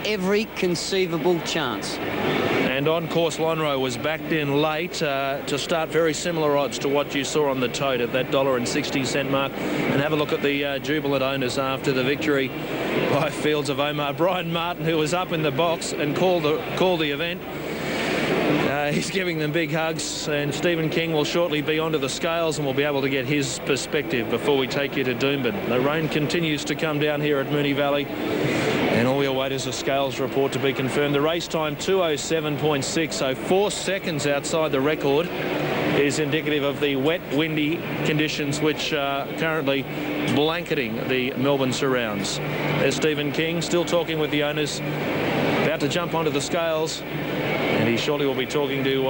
Every conceivable chance. And on course, Lonhro was backed in late to start very similar odds to what you saw on the tote at that $1.60 mark. And have a look at the jubilant owners after the victory by Fields of Omar. Brian Martin, who was up in the box and called the event. He's giving them big hugs, and Stephen King will shortly be onto the scales and we'll be able to get his perspective before we take you to Doomben. The rain continues to come down here at Moonee Valley, and all we await is a scales report to be confirmed. The race time 2:07.6, so 4 seconds outside the record, is indicative of the wet, windy conditions which are currently blanketing the Melbourne surrounds. There's Stephen King still talking with the owners, about to jump onto the scales, and he shortly will be talking to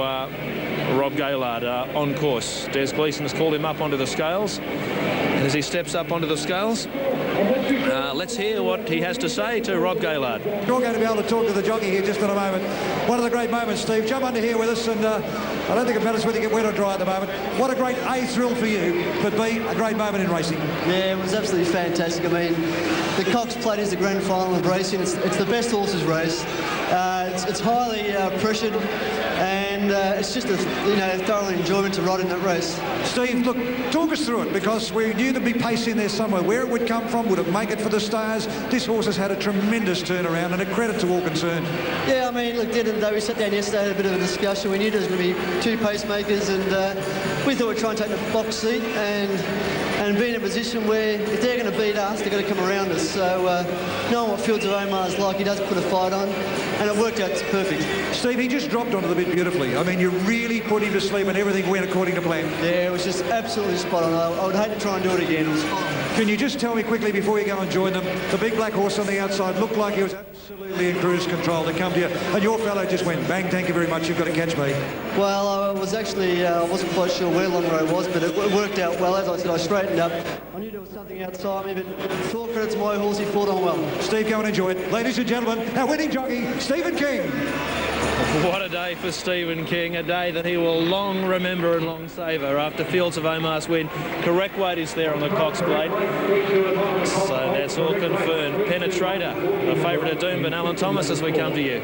Rob Gaillard on course. Des Gleeson has called him up onto the scales, and as he steps up onto the scales, let's hear what he has to say to Rob Gaillard. You're going to be able to talk to the jockey here just in a moment. One of the great moments, Steve. Jump under here with us, and I don't think it matters whether you get wet or dry at the moment. What a great A, thrill for you, but B, a great moment in racing. Yeah, it was absolutely fantastic. I mean, the Cox Plate is the grand final of racing. It's the best horses race. It's highly pressured, and it's just a thorough enjoyment to ride in that race. Steve, look, talk us through it, because we knew there'd be pace in there somewhere. Where it would come from, would it make it for the stars? This horse has had a tremendous turnaround, and a credit to all concerned. Yeah, I mean, look, at the end of the day, we sat down yesterday, had a bit of a discussion. We knew there was going to be 2 pacemakers, and we thought we'd try and take the box seat and be in a position where if they're going to beat us, they're going to come around us. So knowing what Fields of Omar is like, he does put a fight on, and it worked out perfect. Steve, he just dropped onto the bit beautifully. I mean, you really put him to sleep, and everything went according to plan. Yeah, it was just absolutely spot on. I would hate to try and do it again. It was spot on. Can you just tell me quickly before you go and join them, the big black horse on the outside looked like he was absolutely in cruise control to come to you, and your fellow just went, bang, thank you very much, you've got to catch me. Well, I was actually, I wasn't quite sure where Lonhro was, but it worked out well. As I said, I straightened up. I knew there was something outside me, but it's all credit to my horse, he fought on well. Steve, go and enjoy it. Ladies and gentlemen, our winning jockey, Stephen King. What a day for Stephen King, a day that he will long remember and long savour after Fields of Omar's win. Correct weight is there on the Cox Plate, so that's all confirmed. Penetrator, the favourite at Doomben, Alan Thomas, as we come to you.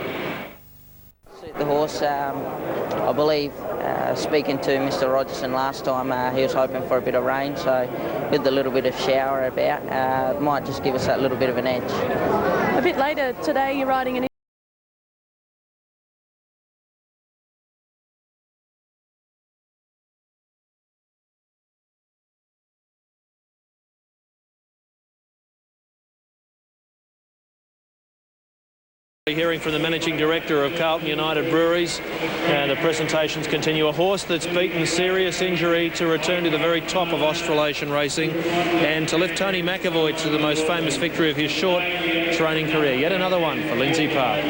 The horse, I believe, speaking to Mr. Rogerson last time, he was hoping for a bit of rain, so with the little bit of shower about, might just give us that little bit of an edge. A bit later today, you're riding an Hearing from the Managing Director of Carlton United Breweries, and the presentations continue. A horse that's beaten serious injury to return to the very top of Australasian racing and to lift Tony McAvoy to the most famous victory of his short training career. Yet another one for Lindsay Park.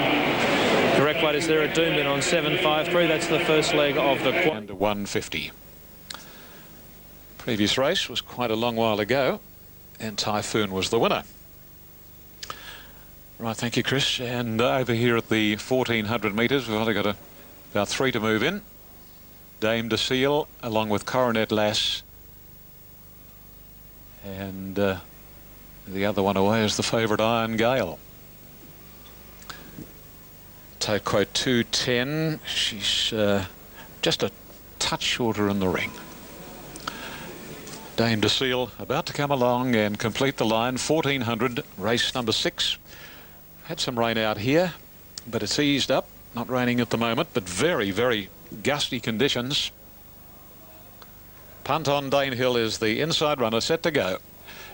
Correct weight is there at Doomben on 7.53. That's the first leg of the quad. And 150. Previous race was quite a long while ago, and Typhoon was the winner. Right, thank you, Chris. And over here at the 1400 metres, we've only got about 3 to move in. Dame de Seal, along with Coronet Lass. And the other one away is the favourite Iron Gale. Tote quote 210. She's just a touch shorter in the ring. Dame de Seal about to come along and complete the line. 1400, race number 6. Had some rain out here, but it's eased up. Not raining at the moment, but very, very gusty conditions. Punt on Danehill is the inside runner, set to go.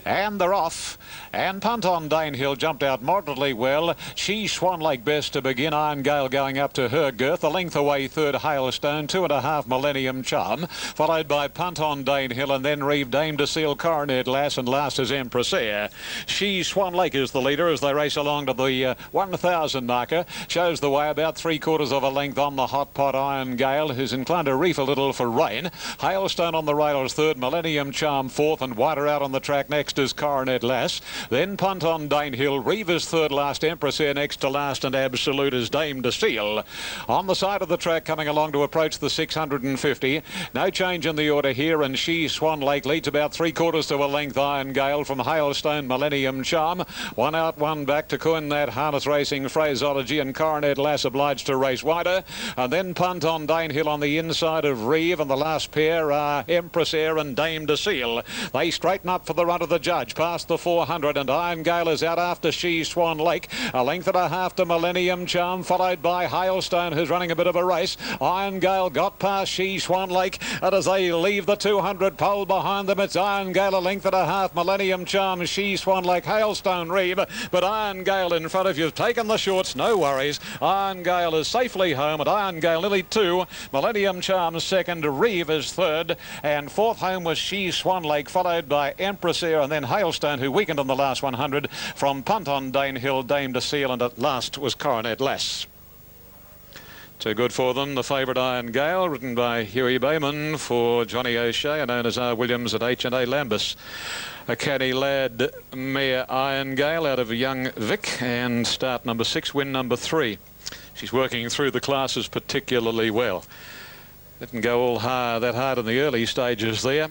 And they're off. And Punt on Danehill jumped out moderately well. She Swan Lake best to begin. Iron Gale going up to her girth. A length away third, Hailstone. 2.5 Millennium Charm. Followed by Punt on Danehill, and then Reeve, Dame de Seal, Coronet Lass, and last is Empress Air. She Swan Lake is the leader as they race along to the 1,000 marker. Shows the way about 3/4 of a length on the hot pot. Iron Gale, who's inclined to reef a little for rain. Hailstone on the rails third, Millennium Charm fourth, and wider out on the track next next is Coronet Lass. Then Punt on Danehill. Reeva's third last. Empress Air next to last. And Absolute is Dame de Seal. On the side of the track coming along to approach the 650. No change in the order here. And She Swan Lake leads about 3/4 to a length. Iron Gale from Hailstone, Millennium Charm. One out, one back to coin that. Harness Racing, Phraseology and Coronet Lass obliged to race wider. And then Punt on Danehill on the inside of Reeve. And the last pair are Empress Air and Dame de Seal. They straighten up for the run of the judge past the 400. And Iron Gale is out after She Swan Lake. A length and a half to Millennium Charm, followed by Hailstone, who's running a bit of a race. Iron Gale got past She Swan Lake. And as they leave the 200 pole behind them, it's Iron Gale a length and a half. Millennium Charm, She Swan Lake, Hailstone, Reeve. But Iron Gale in front of you. Taken the shorts, no worries. Iron Gale is safely home at Iron Gale nearly 2. Millennium Charm second, Reeve is third. And fourth home was She Swan Lake, followed by Empress Air and then Hailstone, who weakened on the last 100 from Punt on Danehill, Dame de Seal, and at last was Coronet Lass. Too good for them. The favourite Iron Gale, ridden by Huey Bayman for Johnny O'Shea and known as R. Williams at H&A Lambus. A canny lad mare Iron Gale out of young Vic, and start number 6, win number 3. She's working through the classes particularly well. Didn't go all that hard in the early stages there.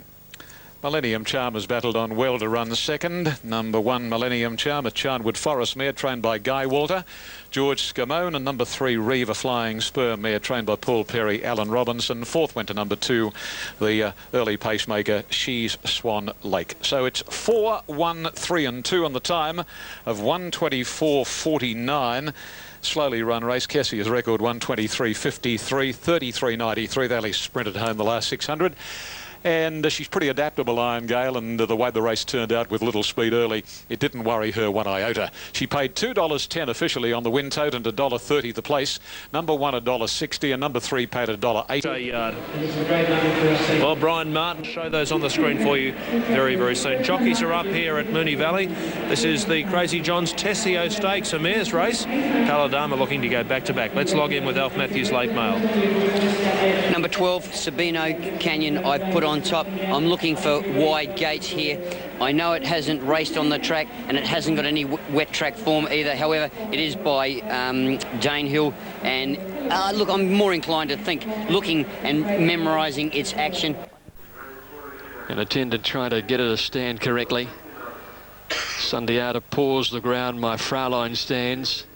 Millennium Charm has battled on well to run second. Number 1, Millennium Charm, a Charnwood Forest mare trained by Guy Walter. George Scamone, and number 3, Reeve, a Flying Spur mare trained by Paul Perry, Alan Robinson. Fourth went to number 2, the early pacemaker, She Swan Lake. So it's 4, 1, 3 and 2 on the time of 1:24.49. Slowly run race. Kessie's record 1:23.53, 33.93. They only sprinted home the last 600. And she's pretty adaptable, Iron Gale, and the way the race turned out with little speed early, it didn't worry her one iota. She paid $2.10 officially on the win tote and $1.30 the place. Number 1 $1.60 and number 3 paid $1.80. Well, Brian Martin, show those on the screen for you very, very soon. Jockeys are up here at Moonee Valley. This is the Crazy John's Tessio Stakes, a mare's race. Paladama looking to go back-to-back. Let's log in with Alf Matthews' late mail. Number 12, Sabino Canyon, I've put on top. I'm looking for wide gates here. I know it hasn't raced on the track and it hasn't got any wet track form either. However, it is by Danehill, and look, I'm more inclined to think looking and memorising its action. And attended trying to get it to stand correctly. Sundiata paws the ground, my Fraulein stands.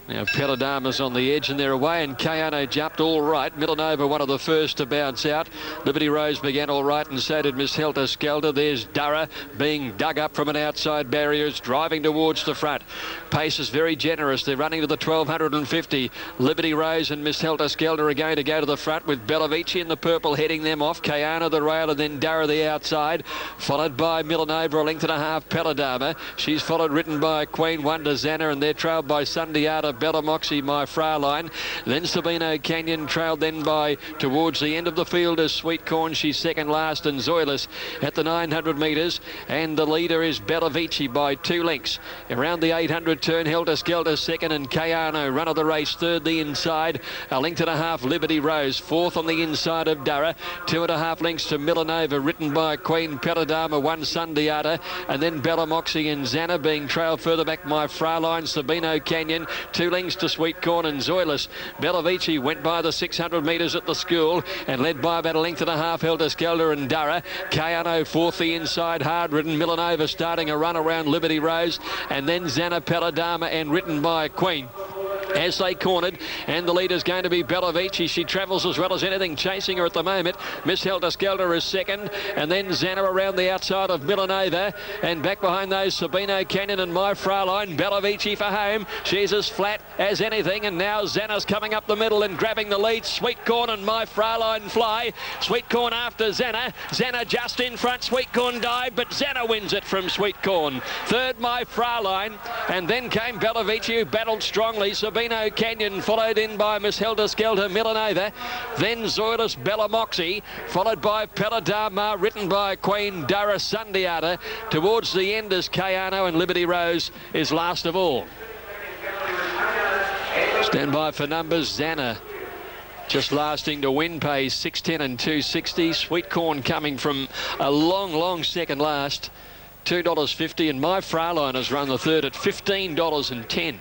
Now Paladama's on the edge and they're away, and Kayano jumped all right. Millenova one of the first to bounce out. Liberty Rose began all right, and so did Miss Helter Skelter. There's Durra being dug up from an outside barriers, driving towards the front. Pace is very generous. They're running to the 1250. Liberty Rose and Miss Helter Skelter are going to go to the front, with Bellavici in the purple heading them off. Kayano the rail, and then Durra the outside, followed by Millenova, a length and a half. Paladama, she's followed, written by Queen Wonder Zanna, and they're trailed by Sundiata, Bella Moxie, my Fraulein. Then Sabino Canyon, trailed then by, towards the end of the field, is Sweet Corn. She's second last, and Zoilus at the 900 metres. And the leader is Bellavici by 2 lengths. Around the 800 turn, Helter Skelter second, and Kayano, run of the race, third the inside. A length and a half, Liberty Rose. Fourth on the inside of Durra. 2.5 lengths to Millenova, written by Queen Paladama, 1 Sundiata. And then Bella Moxie and Zanna being trailed further back, my Fraulein. Sabino Canyon, 2 lengths to Sweet Corn and Zoilus. Bellavici went by the 600 metres at the school and led by about a length and a half, Helter Skelter and Durra. Kayano fourth the inside, hard ridden. Millenova starting a run around Liberty Rose, and then Zanna, Paladama, and written by Queen as they cornered, and the leader's going to be Bellavici. She travels as well as anything, chasing her at the moment. Miss Helter Skelter is second, and then Zanna around the outside of Millenova, and back behind those Sabino Canyon and my Fraulein. Bellavici for home. She's as flat as anything, and now Zanna's coming up the middle and grabbing the lead. Sweet Corn and my Fraulein fly. Sweet Corn after Zanna. Zanna just in front. Sweet Corn died, but Zanna wins it from Sweet Corn. Third, my Fraulein, and then came Bellavici, who battled strongly. Sabino Canyon followed in by Miss Helter Skelter, Millenova, then Zoilus, Bella Moxie, followed by Paladama, written by Queen Durra, Sundiata. Towards the end is Kayano, and Liberty Rose is last of all. Stand by for numbers. Zanna Just lasting to win pays 6.10 and 2.60. Sweet Corn coming from a long second last, $2.50, and My Fraulein has run the third at $15.10.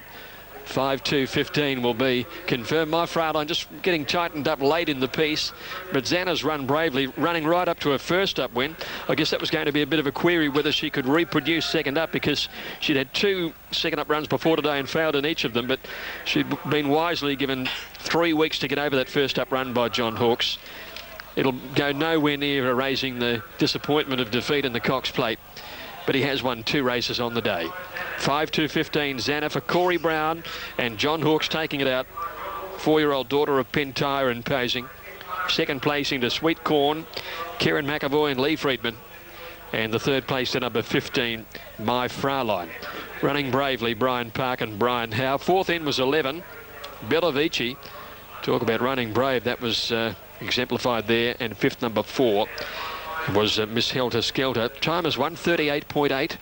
5.2.15 will be confirmed. My Fraulein just getting tightened up late in the piece, but Xana's run bravely, running right up to her first up win. I guess that was going to be a bit of a query whether she could reproduce second up, because she'd had 2 second up runs before today and failed in each of them, but she'd been wisely given 3 weeks to get over that first up run by John Hawkes. It'll go nowhere near erasing the disappointment of defeat in the Cox Plate, but he has won 2 races on the day. 5.2.15 Xana for Corey Brown, and John Hawkes taking it out. 4-year-old daughter of Pentire and posing. Second placing to Sweet Corn, Kieran McAvoy and Lee Friedman. And the third place to number 15, My Fraulein. Running bravely, Brian Park and Brian Howe. Fourth in was 11, Bella Vici. Talk about running brave, that was exemplified there. And fifth, number 4, was Miss Helter Skelter. Time is 1:38.8.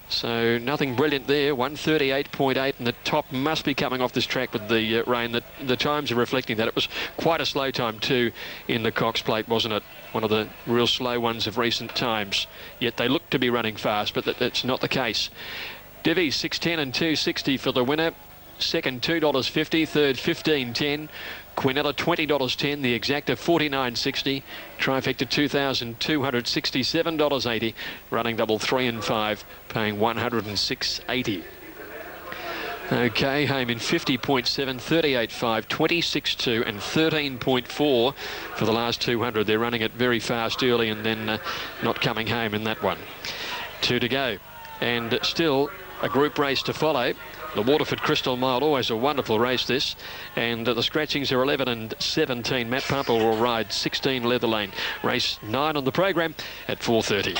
So nothing brilliant there, 1:38.8, and the top must be coming off this track with the rain. The times are reflecting that. It was quite a slow time too in the Cox Plate, wasn't it? One of the real slow ones of recent times. Yet they look to be running fast, but that's not the case. Divi 6.10 and 2.60 for the winner. Second $2.50, third $15.10. Quinella $20.10, the exacta $49.60, trifecta $2,267.80, running double 3 and 5, paying $106.80. Okay, home in 50.7, 38.5, 26.2 and 13.4 for the last 200. They're running it very fast early and then not coming home in that one. 2 to go, and still a group race to follow. The Waterford Crystal Mile, always a wonderful race this, and the scratchings are 11 and 17. Matt Pumper will ride 16 Leather Lane. Race 9 on the program at 4:30.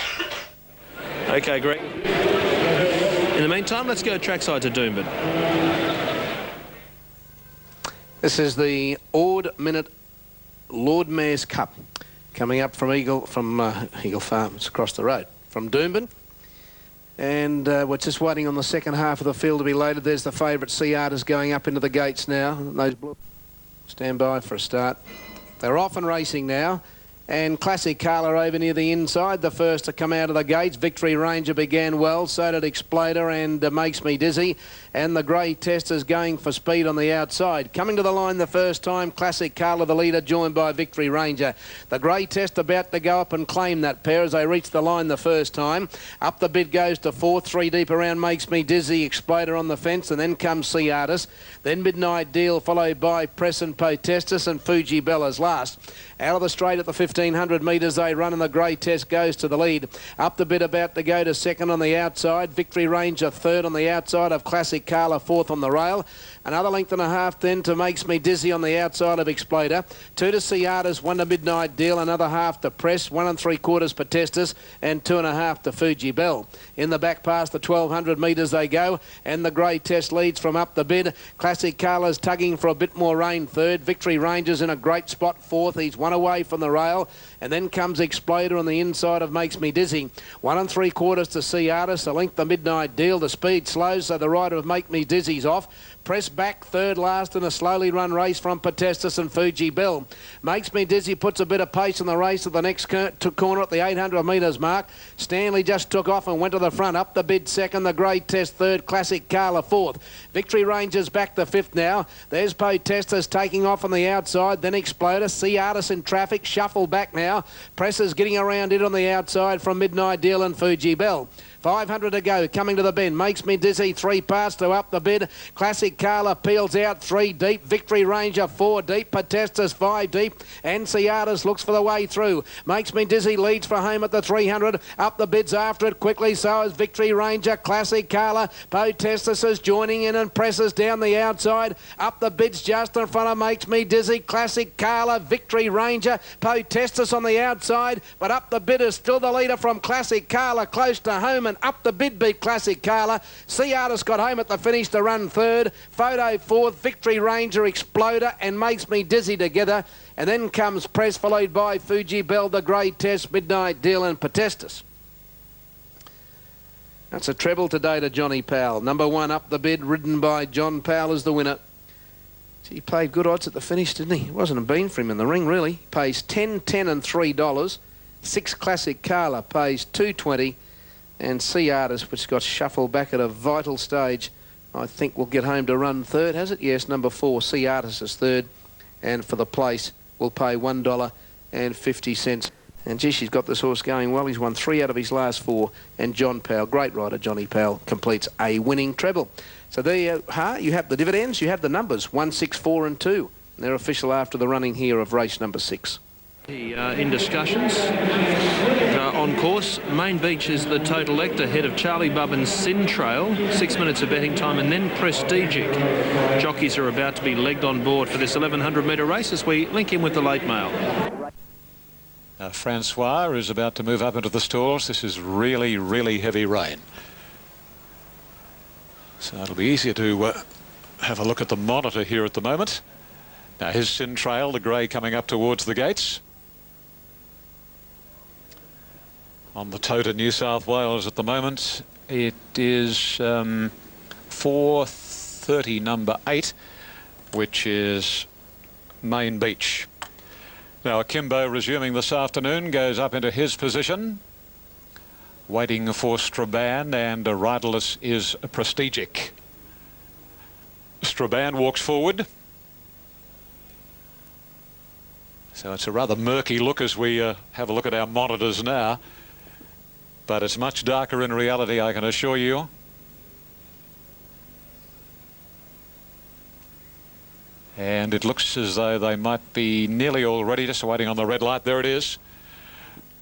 Okay, Greg. In the meantime, let's go trackside to Doomben. This is the Odd Minute Lord Mayor's Cup coming up from Eagle Farms across the road from Doomben. And we're just waiting on the second half of the field to be loaded. There's the favourite Sea Artist going up into the gates now. Those blue stand by for a start. They're off and racing now. And Classic Carla over near the inside, the first to come out of the gates. Victory Ranger began well, so did Exploder and Makes Me Dizzy. And the Grey Testers going for speed on the outside. Coming to the line the first time, Classic Carla, the leader, joined by Victory Ranger. The Grey Test about to go up and claim that pair as they reach the line the first time. Up the bid goes to 4th, 3 deep around Makes Me Dizzy, Exploder on the fence, and then comes Sea Artist. Then Midnight Deal, followed by Press and Potestus and Fuji Bella's last. Out of the straight at the 1500 metres they run, and the Grey Test goes to the lead. Up the bit about to go to second on the outside. Victory Ranger third on the outside of Classic Carla, fourth on the rail. Another length and a half then to Makes Me Dizzy on the outside of Exploder. 2 to Sea Artist, 1 to Midnight Deal, another half to Press, 1 3/4 Potestus, and 2 1/2 to Fuji Bell. In the back past the 1200 metres they go, and the Grey Test leads from up the bid. Classic Carla's tugging for a bit more rain third. Victory Ranger's in a great spot fourth. He's 1 away from the rail, and then comes Exploder on the inside of Makes Me Dizzy. 1 3/4 to Sea Artist, a length the Midnight Deal. The speed slows, so the rider of Make Me Dizzy's off. Press back third last in a slowly run race from Potestus and Fuji Bell. Makes Me Dizzy puts a bit of pace in the race at the next corner at the 800 metres mark. Stanley just took off and went to the front. Up the bid second, the Grey Test third, Classic Carla fourth. Victory Rangers back to fifth now. There's Potestus taking off on the outside, then Exploder. Sea Artist in traffic, shuffle back now. Presses getting around it on the outside from Midnight Deal and Fuji Bell. 500 to go, coming to the bend. Makes Me Dizzy, 3 parts to up the bid. Classic Carla peels out 3 deep. Victory Ranger 4 deep. Potestus 5 deep. And Sea Artist looks for the way through. Makes Me Dizzy leads for home at the 300. Up the bids after it quickly, so is Victory Ranger. Classic Carla. Potestus is joining in and presses down the outside. Up the bids just in front of Makes Me Dizzy. Classic Carla, Victory Ranger. Potestus on the outside, but up the bid is still the leader from Classic Carla, close to home. And up the bid beat Classic Carla. Sea Artist got home at the finish to run third. Photo fourth, Victory Ranger, Exploder and Makes Me Dizzy together. And then comes Press, followed by Fuji Bell, the Grey Test, Midnight Deal and Potestus. That's a treble today to Johnny Powell. Number 1 up the bid, ridden by John Powell, is the winner. He played good odds at the finish, didn't he? It wasn't a bean for him in the ring, really. He pays $10, $10 and $3. 6 Classic Carla pays $2.20. And Sea Artist, which got shuffled back at a vital stage, I think will get home to run third, has it? Yes, number 4, Sea Artist is third. And for the place, we'll pay $1.50. And gee, she's got this horse going well. He's won 3 out of his last 4. And John Powell, great rider Johnny Powell, completes a winning treble. So there you have the dividends, you have the numbers, 1, 6, 4 and 2. And they're official after the running here of race number 6. In discussions on course, Main Beach is the total elect ahead of Charlie Bub and Sin Trail. 6 minutes of betting time, and then Prestigic. Jockeys are about to be legged on board for this 1100 metre race as we link in with the late mail. Francois is about to move up into the stalls. This is really, really heavy rain. So it'll be easier to have a look at the monitor here at the moment. Now here's Sin Trail, the grey coming up towards the gates. On the tote in New South Wales at the moment, it is 4:30, number 8, which is Main Beach. Now Akimbo resuming this afternoon goes up into his position, waiting for Strabane, and riderless is Prestigic. Strabane walks forward. So it's a rather murky look as we have a look at our monitors now, but it's much darker in reality, I can assure you. And it looks as though they might be nearly all ready, just waiting on the red light. There it is.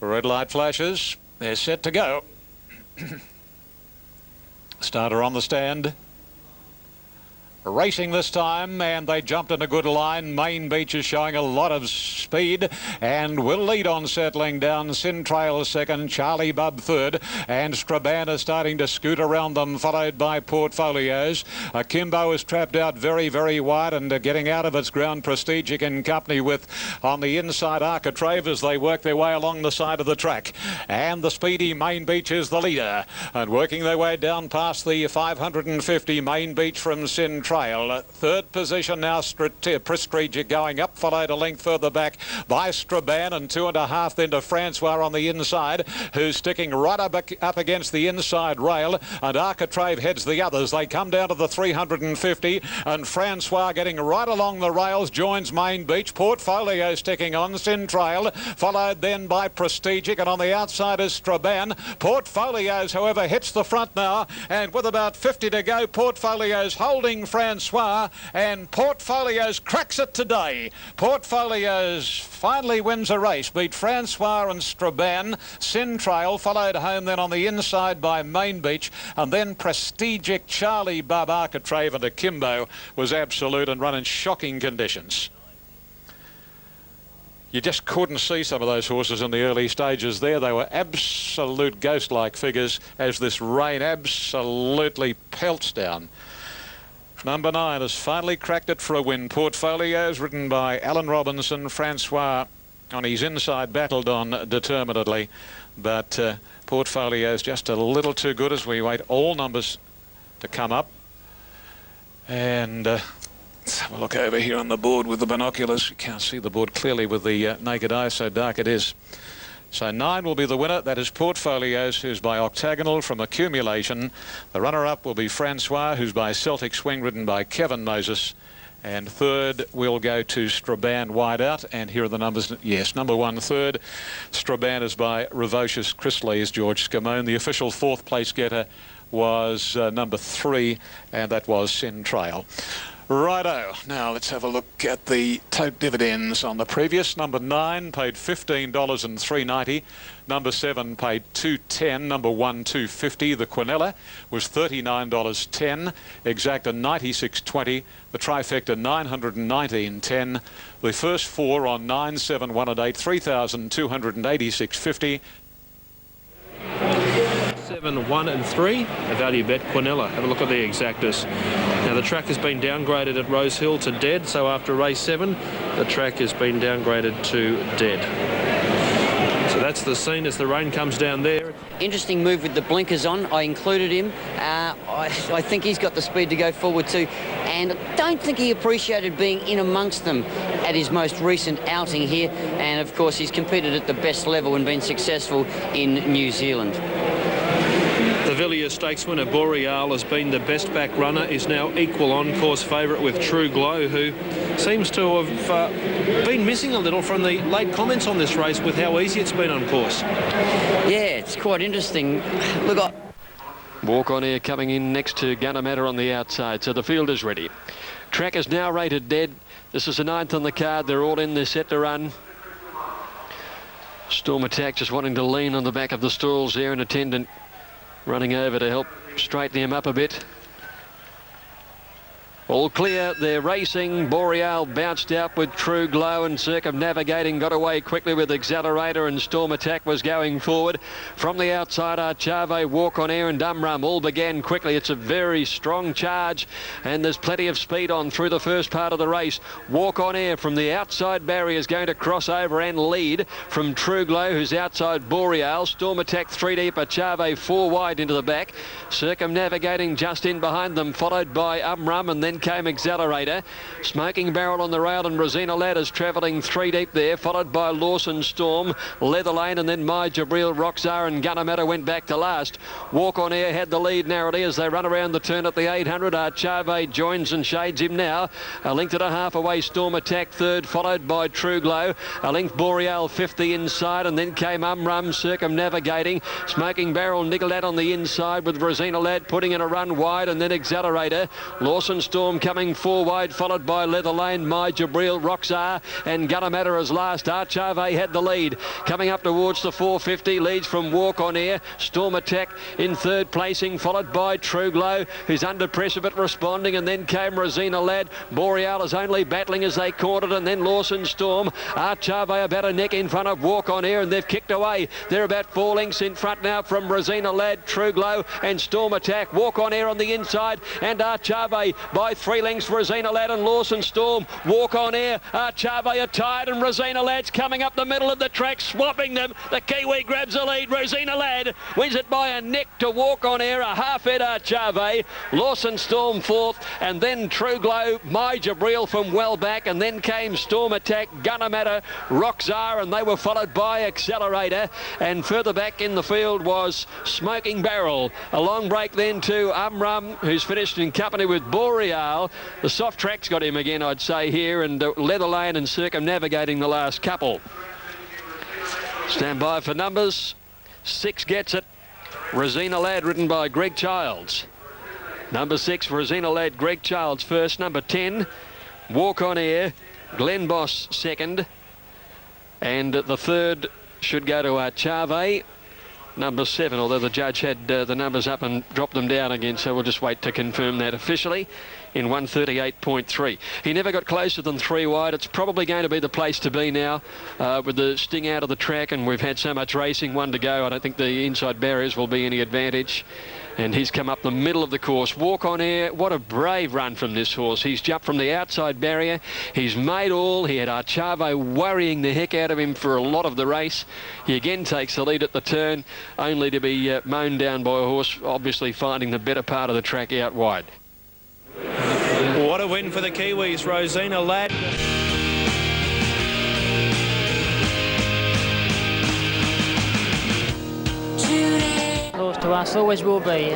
Red light flashes. They're set to go. Starter on the stand. Racing this time, and they jumped in a good line. Main Beach is showing a lot of speed and will lead on, settling down. Sin Trail second, Charlie Bub third, and Strabane is starting to scoot around them, followed by Portfolios. Akimbo is trapped out very, very wide and getting out of its ground. Prestigic in company with, on the inside, Architrave as they work their way along the side of the track. And the speedy Main Beach is the leader, and working their way down past the 550. Main Beach from Sin Trail. Third position now, Prestigic going up, followed a length further back by Strabane, and 2.5 then to Francois on the inside, who's sticking right up against the inside rail, and Architrave heads the others. They come down to the 350, and Francois getting right along the rails joins Main Beach. Portfolio sticking on, Sin Trail, followed then by Prestigic, and on the outside is Strabane. Portfolios, however, hits the front now, and with about 50 to go, Portfolios holding Francois, and Portfolios cracks it today. Portfolios finally wins a race, beat Francois and Strabane. Sin Trail followed home then on the inside by Main Beach, and then Prestigic, Charlie Bub, Architrave and Akimbo was absolute and run in shocking conditions. You just couldn't see some of those horses in the early stages there. They were absolute ghost-like figures as this rain absolutely pelts down. Number 9 has finally cracked it for a win. Portfolios, ridden by Alan Robinson. Francois on his inside battled on determinedly, but Portfolios just a little too good as we wait all numbers to come up. And let's have a look over here on the board with the binoculars. You can't see the board clearly with the naked eye, so dark it is. So 9 will be the winner. That is Portfolios, who's by Octagonal from Accumulation. The runner-up will be Francois, who's by Celtic Swing, ridden by Kevin Moses. And third will go to Strabane wide out. And here are the numbers. Yes, number 1, third. Strabane is by Revocious Chrisley's George Scamone. The official 4th place getter was number 3, and that was Sin Trail. Righto, now let's have a look at the tote dividends on the previous. Number 9 paid $15.390. Number 7 paid $2.10. Number 1 $2.50. The Quinella was $39.10. Exacta $96.20. The Trifecta $919.10. The first 4 on 9, 7, 1 and 8 $3,286.50. 7, 1 and 3, a value bet, Quinella. Have a look at the exactas. Now the track has been downgraded at Rose Hill to dead, so after race 7 the track has been downgraded to dead. So that's the scene as the rain comes down there. Interesting move with the blinkers on. I included him. I think he's got the speed to go forward too. And I don't think he appreciated being in amongst them at his most recent outing here. And of course, he's competed at the best level and been successful in New Zealand. The Villiers Stakes winner Boreal has been the best back runner, is now equal on-course favourite with True Glow, who seems to have been missing a little from the late comments on this race with how easy it's been on course. Yeah, it's quite interesting. Look, Walk On Air coming in next to Gunnamatta on the outside, so the field is ready. Track is now rated dead. This is the 9th on the card. They're all in. They're set to run. Storm Attack just wanting to lean on the back of the stalls there, an attendant running over to help straighten him up a bit. All clear, they're racing. Boreal bounced out with True Glow, and Circumnavigating got away quickly with Accelerator, and Storm Attack was going forward. From the outside, Archave, Walk On Air and Dumrum all began quickly. It's a very strong charge, and there's plenty of speed on through the first part of the race. Walk On Air from the outside barrier is going to cross over and lead from True Glow, who's outside Boreal. Storm Attack 3 deep, Archave 4 wide into the back. Circumnavigating just in behind them, followed by Umrum, and then came Accelerator. Smoking Barrel on the rail, and Rosina Ladders travelling 3 deep there, followed by Lawson Storm, Leather Lane, and then My Jabril, Roxar and Gunnamatta went back to last. Walk On Air had the lead narrowly as they run around the turn at the 800. Archave joins and shades him now. A length and a half away, Storm Attack third, followed by True Glow. A length Boreal 50 inside, and then came Umrum, Circumnavigating. Smoking Barrel niggled out on the inside with Rosina Ladd putting in a run wide, and then Accelerator. Lawson Storm coming 4 wide, followed by Leather Lane, My Jabril, Roxar and Gunnamatta as last. Archave had the lead. Coming up towards the 450, leads from Walk On Air. Storm Attack in third placing, followed by True Glow, who's under pressure but responding, and then came Rosina Ladd. Boreal is only battling as they cornered, and then Lawson Storm. Archave about a neck in front of Walk On Air, and they've kicked away. They're about 4 lengths in front now from Rosina Ladd, True Glow and Storm Attack. Walk On Air on the inside, and Archave by 3 lengths, Rosina Ladd and Lawson Storm. Walk On Air, Archave are tired, and Rosina Ladd's coming up the middle of the track, swapping them. The Kiwi grabs the lead. Rosina Ladd wins it by a neck to Walk On Air, a half-head Archave. Lawson Storm fourth, and then True Glow, My Jabril from well back, and then came Storm Attack, Gunnamatta, Roxar, and they were followed by Accelerator. And further back in the field was Smoking Barrel. A long break then to Umrum, who's finished in company with Boreal. The soft track's got him again, I'd say, here, and Leather Lane and Circumnavigating the last couple. Stand by for numbers. 6 gets it. Rosina Ladd, ridden by Greg Childs. Number 6, Rosina Ladd, Greg Childs first. Number 10, Walk On Air, Glenn Boss second. And the third should go to Archave. Number 7, although the judge had the numbers up and dropped them down again, so we'll just wait to confirm that officially. In 138.3. He never got closer than 3 wide. It's probably going to be the place to be now with the sting out of the track, and we've had so much racing, 1 to go. I don't think the inside barriers will be any advantage. And he's come up the middle of the course. Walk On Air, what a brave run from this horse. He's jumped from the outside barrier. He's made all. He had Archave worrying the heck out of him for a lot of the race. He again takes the lead at the turn, only to be mown down by a horse, obviously finding the better part of the track out wide. What a win for the Kiwis, Rosina Ladd. Lost to us, always will be.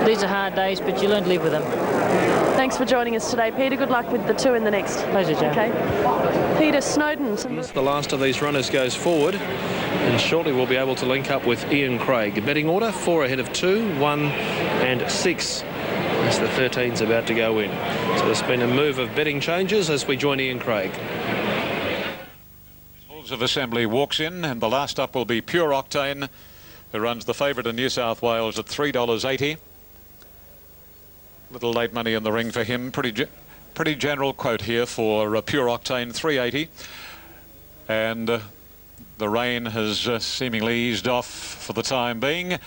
These are hard days, but you learn to live with them. Thanks for joining us today, Peter. Good luck with the 2 in the next. Pleasure, Joe. Okay. Peter Snowden. The last of these runners goes forward, and shortly we'll be able to link up with Ian Craig. Betting order 4 ahead of 2, 1 and 6. As the 13's about to go in. So there's been a move of betting changes as we join Ian Craig. Wolves of Assembly walks in, and the last up will be Pure Octane, who runs the favourite in New South Wales at $3.80. Little late money in the ring for him. Pretty general quote here for Pure Octane, $3.80. And the rain has seemingly eased off for the time being.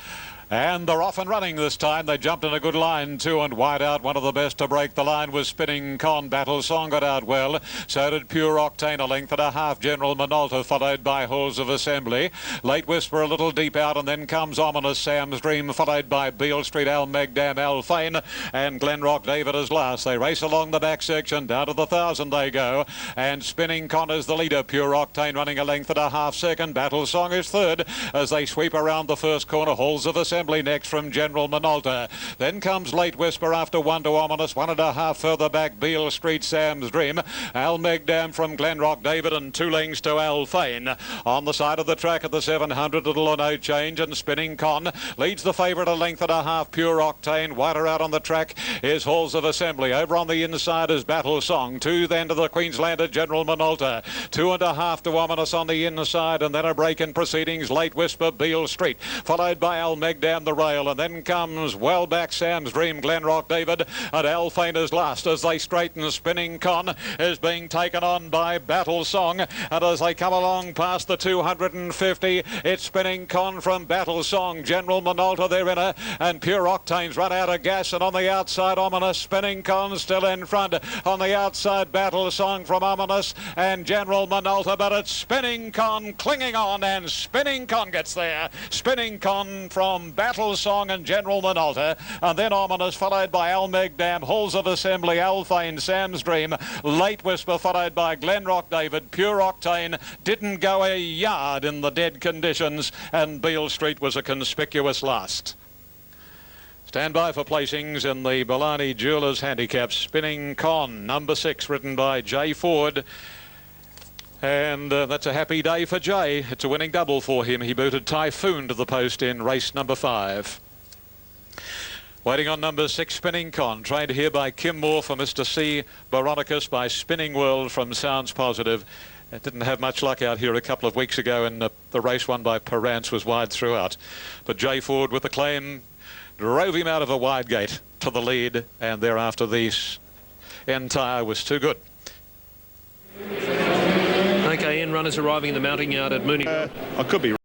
And they're off and running this time. They jumped in a good line, 2 and wide out. One of the best to break the line was Spinning Con. Battle Song got out well. So did Pure Octane, a length and a half. General Minolta, followed by Halls of Assembly. Late Whisper a little deep out, and then comes Ominous Sam's Dream, followed by Beale Street, Al Megdam, Alfane, and Glenrock David is last. They race along the back section. Down to the 1,000 they go. And Spinning Con is the leader. Pure Octane running a length and a half second. Battle Song is third as they sweep around the first corner. Halls of Assembly next from General Minolta. Then comes Late Whisper after 1 to Ominous. 1.5 further back, Beale Street, Sam's Dream. Al Megdam from Glenrock David, and 2 lengths to Alfane. On the side of the track at the 700, little or no change, and Spinning Con leads the favourite a length and a half. Pure Octane. Wider out on the track is Halls of Assembly. Over on the inside is Battle Song. 2 then to the Queenslander, General Minolta. 2.5 to Ominous on the inside, and then a break in proceedings. Late Whisper, Beale Street, followed by Al Megdam the rail, and then comes well back Sam's Dream, Glenrock David, and Alfane is last as they straighten. Spinning Con is being taken on by Battle Song, and as they come along past the 250, it's Spinning Con from Battle Song. General Minolta their winner, and Pure Octane's run out of gas, and on the outside Ominous. Spinning Con still in front. On the outside Battle Song from Ominous and General Minolta, but it's Spinning Con clinging on, and Spinning Con gets there. Spinning Con from Battle Song and General Minolta, and then Ominous, followed by Al Megdam, Halls of Assembly, Alfane, Sam's Dream, Late Whisper, followed by Glenrock David. Pure Octane didn't go a yard in the dead conditions, and Beale Street was a conspicuous last. Stand by for placings in the Bellani Jewelers Handicaps. Spinning Con, number 6, written by Jay Ford. And that's a happy day for Jay. It's a winning double for him. He booted Typhoon to the post in race number 5. Waiting on number 6, Spinning Con, trained here by Kim Moore for Mr. C. Baronicus, by Spinning World from Sounds Positive. It didn't have much luck out here a couple of weeks ago, and the race won by Perrance was wide throughout. But Jay Ford with the claim drove him out of a wide gate to the lead, and thereafter the entire was too good. Okay, Ian, runners arriving in the mounting yard at Mooney. I could be